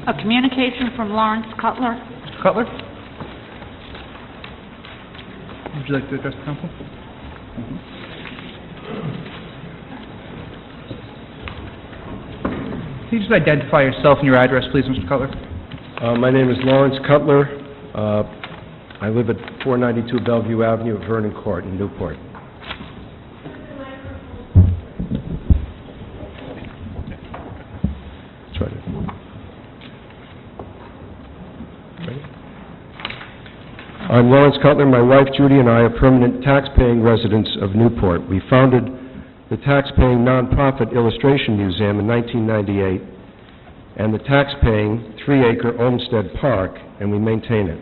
A communication from Lawrence Cutler. Mr. Cutler? Would you like to address the council? Can you just identify yourself and your address, please, Mr. Cutler? My name is Lawrence Cutler. I live at 492 Bellevue Avenue at Vernon Court in Newport. That's right. Ready? I'm Lawrence Cutler. My wife Judy and I are permanent tax-paying residents of Newport. We founded the tax-paying nonprofit Illustration Museum in 1998 and the tax-paying 3-acre Olmsted Park, and we maintain it.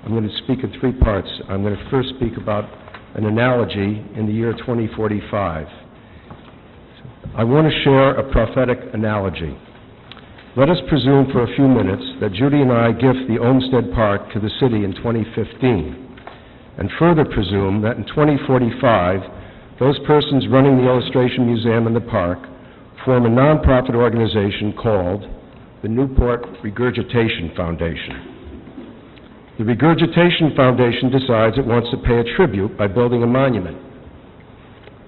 I'm going to speak in 3 parts. I'm going to first speak about an analogy in the year 2045. I want to share a prophetic analogy. Let us presume for a few minutes that Judy and I gift the Olmsted Park to the city in 2015, and further presume that in 2045, those persons running the Illustration Museum and the park form a nonprofit organization called the Newport Regurgitation Foundation. The Regurgitation Foundation decides it wants to pay a tribute by building a monument.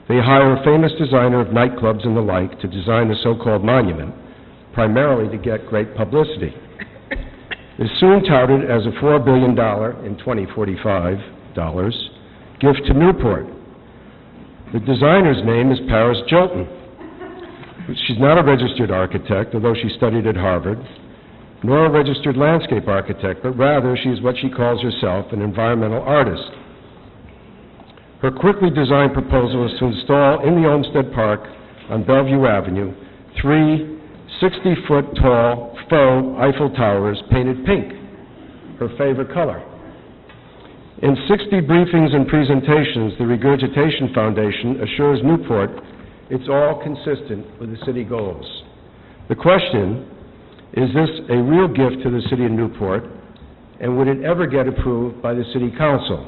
They hire a famous designer of nightclubs and the like to design the so-called monument, primarily to get great publicity. It is soon touted as a $4 billion in 2045 gift to Newport. The designer's name is Paris Jolton. She's not a registered architect, although she studied at Harvard, nor a registered landscape architect, but rather she is what she calls herself, an environmental artist. Her quickly designed proposal is to install in the Olmsted Park on Bellevue Avenue 3 60-foot tall faux Eiffel Towers painted pink, her favorite color. In 60 briefings and presentations, the Regurgitation Foundation assures Newport it's all consistent with the city goals. The question, is this a real gift to the city of Newport, and would it ever get approved by the city council?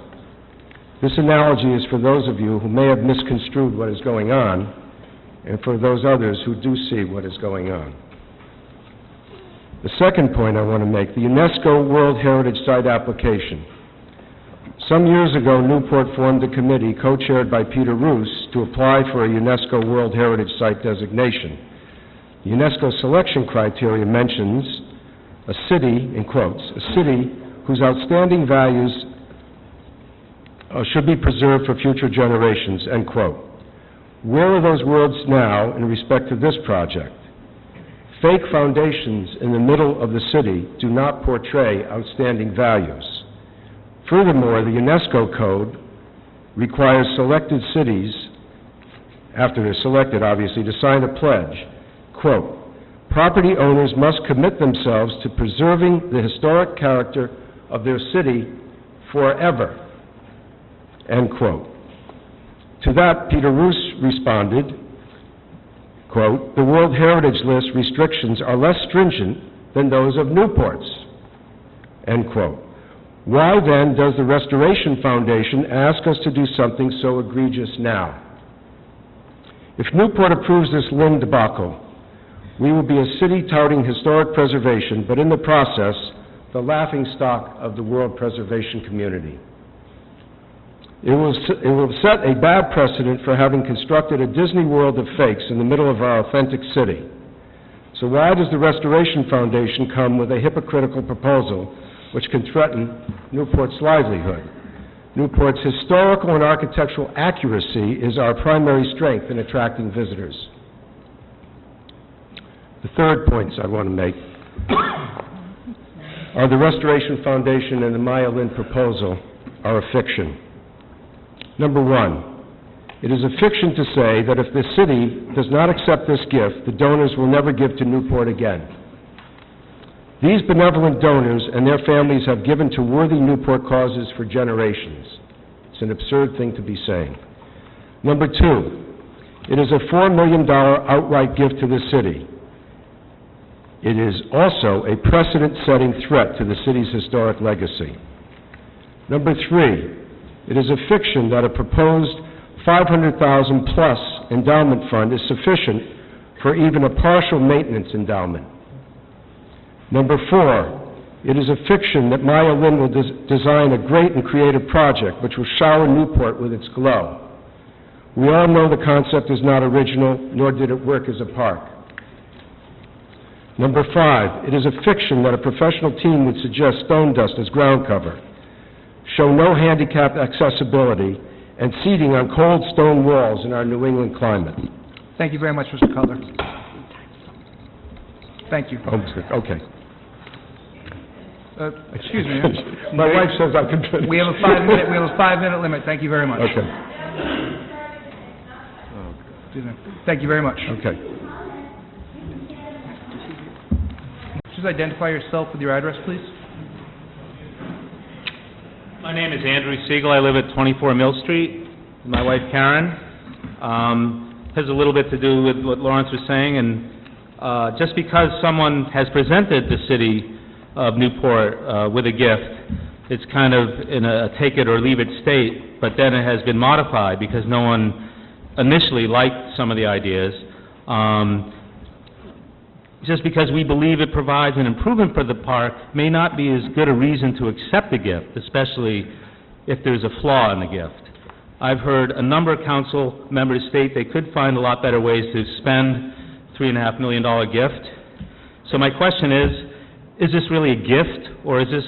This analogy is for those of you who may have misconstrued what is going on, and for those others who do see what is going on. The second point I want to make, the UNESCO World Heritage Site application. Some years ago, Newport formed a committee co-chaired by Peter Roos to apply for a UNESCO World Heritage Site designation. The UNESCO selection criteria mentions a city, in quotes, a city whose outstanding values should be preserved for future generations, end quote. Where are those words now in respect to this project? Fake foundations in the middle of the city do not portray outstanding values. Furthermore, the UNESCO code requires selected cities, after they're selected obviously, to sign a pledge. Quote, property owners must commit themselves to preserving the historic character of their city forever, end quote. To that, Peter Roos responded, quote, the World Heritage List restrictions are less stringent than those of Newport's, end quote. Why then does the Restoration Foundation ask us to do something so egregious now? If Newport approves this Lynn debacle, we will be a city touting historic preservation, but in the process, the laughingstock of the world preservation community. It will set a bad precedent for having constructed a Disney World of fakes in the middle of our authentic city. So why does the Restoration Foundation come with a hypocritical proposal which can threaten Newport's livelihood? Newport's historical and architectural accuracy is our primary strength in attracting visitors. The third points I want to make are the Restoration Foundation and the Maya Lin proposal are a fiction. Number one, it is a fiction to say that if the city does not accept this gift, the donors will never give to Newport again. These benevolent donors and their families have given to worthy Newport causes for generations. It's an absurd thing to be saying. Number two, it is a $4 million outright gift to the city. It is also a precedent-setting threat to the city's historic legacy. Number three, it is a fiction that a proposed $500,000 plus endowment fund is sufficient for even a partial maintenance endowment. Number 4, it is a fiction that Maya Lin will design a great and creative project which will shower Newport with its glow. We all know the concept is not original, nor did it work as a park. Number 5, it is a fiction that a professional team would suggest stone dust as ground cover, show no handicap accessibility, and seating on cold stone walls in our New England climate. Thank you very much, Mr. Cutler. Thank you. Oh, okay. Excuse me. My wife says I can finish. We have a 5-minute limit. Thank you very much. Okay, Excuse me. Thank you very much. okay. Just identify yourself with your address, please. My name is Andrew Siegel. I live at 24 Mill Street. My wife Karen. Has a little bit to do with what Lawrence was saying, and just because someone has presented the city of Newport with a gift, it's kind of in a take it or leave it state, but then it has been modified because no one initially liked some of the ideas. Just because we believe it provides an improvement for the park may not be as good a reason to accept the gift, especially if there's a flaw in the gift. I've heard a number of council members state they could find a lot better ways to spend $3.5 million gift. So my question is this really a gift, or is this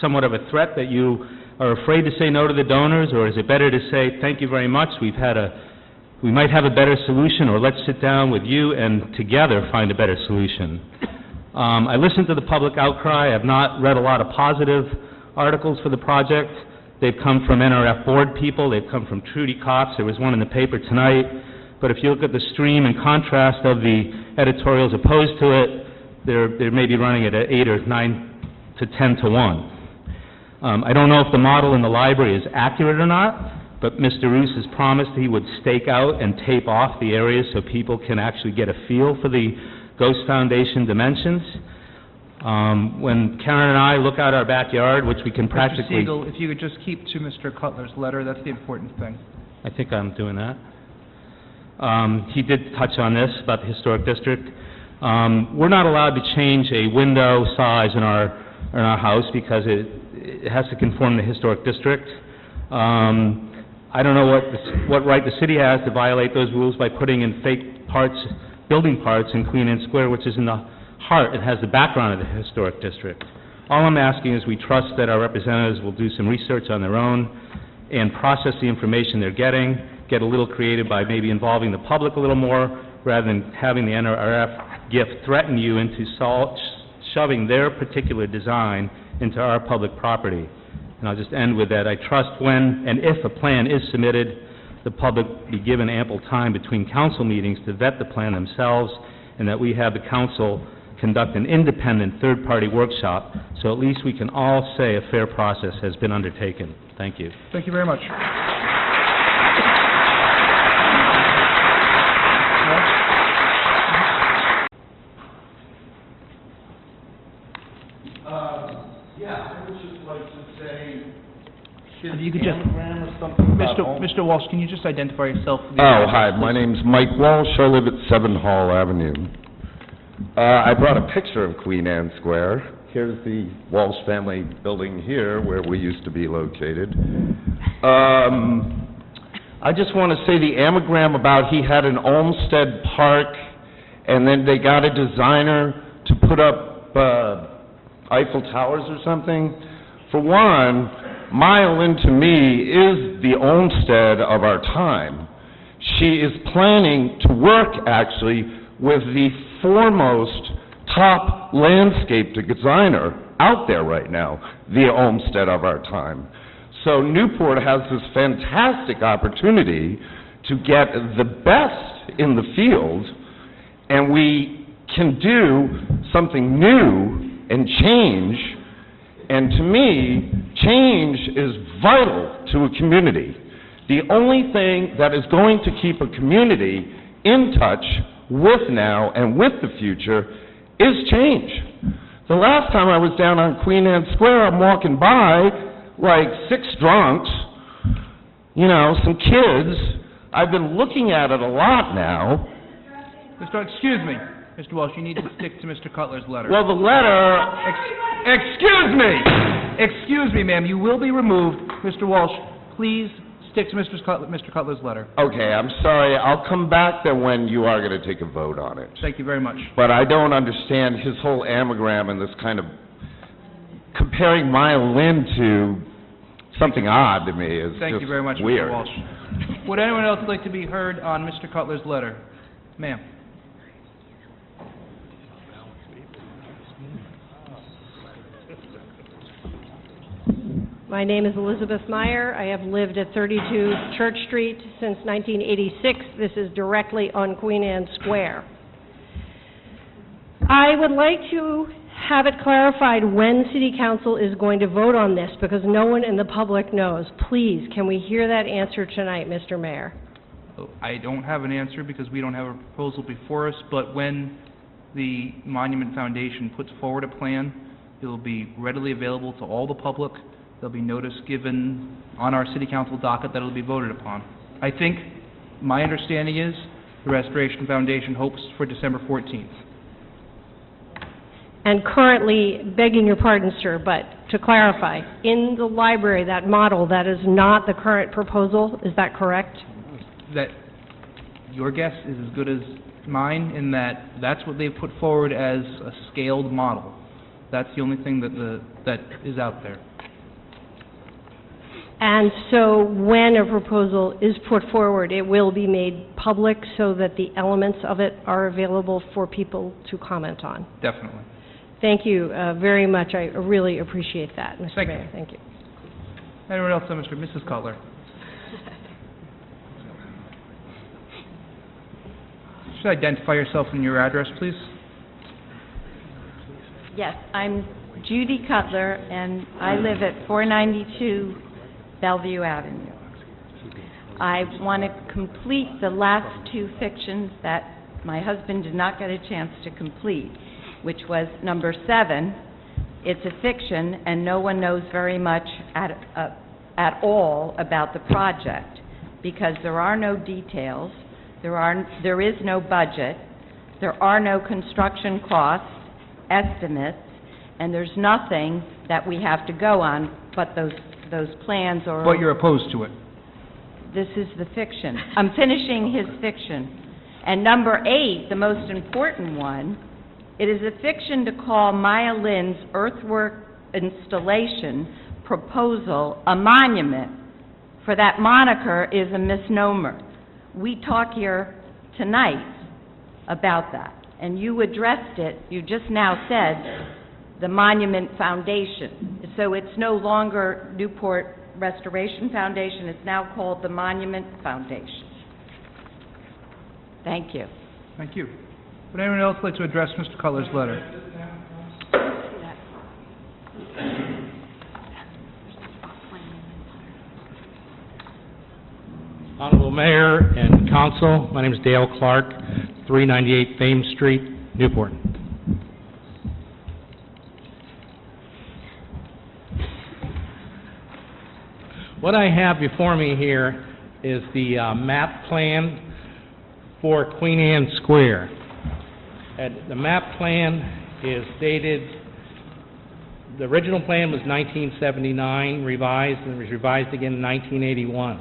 somewhat of a threat that you are afraid to say no to the donors, or is it better to say, thank you very much, we might have a better solution, or let's sit down with you and together find a better solution? I listened to the public outcry. I have not read a lot of positive articles for the project. They've come from NRF board people. They've come from Trudy Cox. There was one in the paper tonight. But if you look at the stream and contrast of the editorials opposed to it, they're maybe running it at 8 or 9 to 10 to 1. I don't know if the model in the library is accurate or not, but Mr. Roos has promised he would stake out and tape off the areas so people can actually get a feel for the Ghost Foundation dimensions. When Karen and I look out our backyard, which we can practically... Mr. Siegel, if you could just keep to Mr. Cutler's letter, that's the important thing. I think I'm doing that. He did touch on this about the historic district. We're not allowed to change a window size in our house because it has to conform to the historic district. I don't know what right the city has to violate those rules by putting in fake parts, building parts in Queen Anne Square, which is in the heart. It has the background of the historic district. All I'm asking is we trust that our representatives will do some research on their own and process the information they're getting, get a little creative by maybe involving the public a little more, rather than having the NRF gift threaten you into shoving their particular design into our public property. And I'll just end with that. I trust when and if a plan is submitted, the public be given ample time between council meetings to vet the plan themselves, and that we have the council conduct an independent third-party workshop, so at least we can all say a fair process has been undertaken. Thank you. Thank you very much. I would just like to say, If you could just, anagram or something about home. Mr. Walsh, can you just identify yourself? with the Oh, address, hi, please? my name's Mike Walsh, I live at 7 Hall Avenue. I brought a picture of Queen Anne Square. Here's the Walsh family building here, where we used to be located. I just want to say the anagram about he had an Olmsted Park, and then they got a designer to put up Eiffel Towers or something. For one, Maya Lin to me is the Olmsted of our time. She is planning to work actually with the foremost top landscape designer out there right now, the Olmsted of our time. So Newport has this fantastic opportunity to get the best in the field, and we can do something new and change. And to me, change is vital to a community. The only thing that is going to keep a community in touch with now and with the future is change. The last time I was down on Queen Anne Square, I'm walking by, like 6 drunks, you know, some kids. I've been looking at it a lot now. Excuse me. Mr. Walsh, you need to stick to Mr. Cutler's letter. Well, the letter, excuse me! Excuse me, ma'am, you will be removed. Mr. Walsh, please stick to Mr. Cutler's letter. Okay, I'm sorry, I'll come back then when you are going to take a vote on it. Thank you very much. But I don't understand his whole anagram and this kind of comparing Maya Lin to something odd to me is Thank you very much, just weird. Mr. Walsh. Would anyone else like to be heard on Mr. Cutler's letter? Ma'am. My name is Elizabeth Meyer. I have lived at 32 Church Street since 1986. This is directly on Queen Anne Square. I would like to have it clarified when City Council is going to vote on this, because no one in the public knows. Please, can we hear that answer tonight, Mr. Mayor? I don't have an answer because we don't have a proposal before us, but when the Monument Foundation puts forward a plan, it will be readily available to all the public. There'll be notice given on our City Council docket that it'll be voted upon. I think, my understanding is, the Restoration Foundation hopes for December 14th. And currently, begging your pardon, sir, but to clarify, in the library, that model, that is not the current proposal, is that correct? That, your guess is as good as mine in that that's what they've put forward as a scaled model. That's the only thing that is out there. And so when a proposal is put forward, it will be made public so that the elements of it are available for people to comment on. Definitely. Thank you very much. I really appreciate that, Mr. Thank you. Mayor. Thank you. Anyone else on Mrs. Cutler? Should identify yourself and your address, please? Yes, I'm Judy Cutler, and I live at 492 Bellevue Avenue. I want to complete the last two fictions that my husband did not get a chance to complete, which was number 7. It's a fiction, and no one knows very much at all about the project, because there are no details, there is no budget, there are no construction costs, estimates, and there's nothing that we have to go on but those plans or... But you're opposed to it. This is the fiction. I'm finishing his fiction. And number 8, the most important one, it is a fiction to call Maya Lin's earthwork installation proposal a monument, for that moniker is a misnomer. We talk here tonight about that, and you addressed it. You just now said the Monument Foundation. So it's no longer Newport Restoration Foundation, it's now called the Monument Foundation. Thank you. Thank you. Would anyone else like to address Mr. Cutler's letter? Honorable Mayor and Council, my name is Dale Clark, 398 Thames Street, Newport. What I have before me here is the map plan for Queen Anne Square. The map plan is dated, the original plan was 1979, revised, and it was revised again in 1981.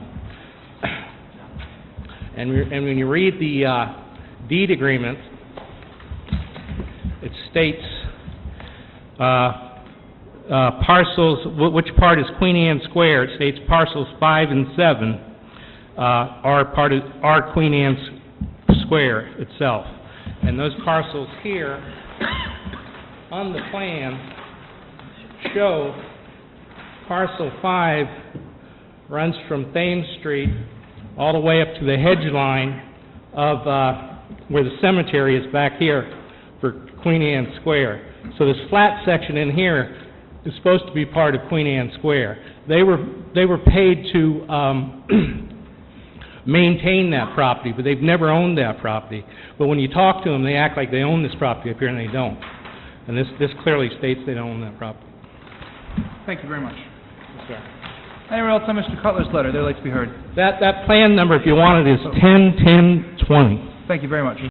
And when you read the deed agreement, it states parcels, which part is Queen Anne Square. It states parcels 5 and 7 are Queen Anne Square itself. And those parcels here on the plan show parcel 5 runs from Thames Street all the way up to the hedge line of where the cemetery is back here for Queen Anne Square. So this flat section in here is supposed to be part of Queen Anne Square. They were paid to maintain that property, but they've never owned that property. But when you talk to them, they act like they own this property up here, and they don't. And this clearly states they don't own that property. Thank you very much. Yes, sir. Anyone else on Mr. Cutler's letter? They'd like to be heard. That plan number, if you want it, is 10-10-20. Thank you very much.